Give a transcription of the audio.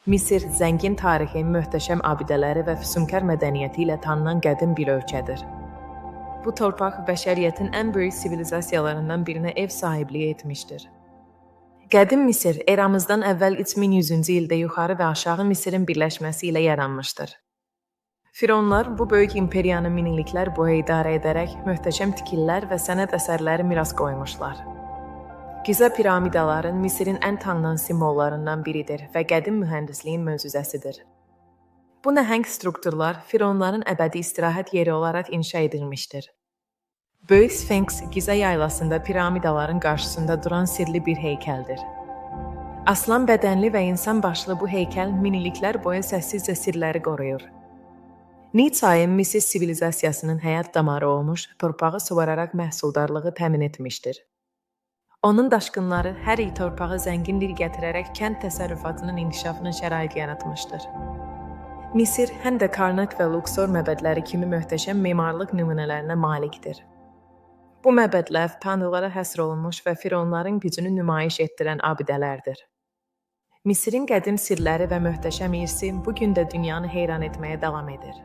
Misir zəngin tarixi, möhtəşəm abidələri və füsunkar mədəniyyəti ilə tanınan qədim bir ölkədir. Bu torpaq bəşəriyyətin ən böyük sivilizasiyalarından birinə ev sahibliyi etmişdir. Qədim Misir eramızdan əvvəl 3100-cü ildə yuxarı və aşağı Misirin birləşməsi ilə yaranmışdır. Fironlar bu böyük imperiyanı minilliklər boyu idarə edərək möhtəşəm tikililər və sənət əsərləri miras qoymuşlar. Giza piramidaları Misirin ən tanınan simvollarından biridir və qədim mühəndisliyin möcüzəsidir. Bu nəhəng strukturlar Fironların əbədi istirahət yeri olaraq inşa edilmişdir. Böyük Sfenks Giza yaylasında piramidaların qarşısında duran sirli bir heykəldir. Aslan bədənli və insan başlı bu heykəl minilliklər boyu səssizcə sirləri qoruyur. Nil-çayı Misir sivilizasiyasının həyat damarı olmuş, torpağı suvararaq məhsuldarlığı təmin etmişdir. Onun daşqınları hər il torpağa zənginlik gətirərək kənd təsərrüfatının inkişafının şəraiti yaratmışdır. Misir həm də Karnak və Luksor məbədləri kimi möhtəşəm memarlıq nümunələrinə malikdir. Bu məbədlər tanrılara həsr olunmuş və fironların gücünü nümayiş etdirən abidələrdir. Misirin qədim sirləri və möhtəşəm irsi bu gün də dünyanı heyran etməyə davam edir.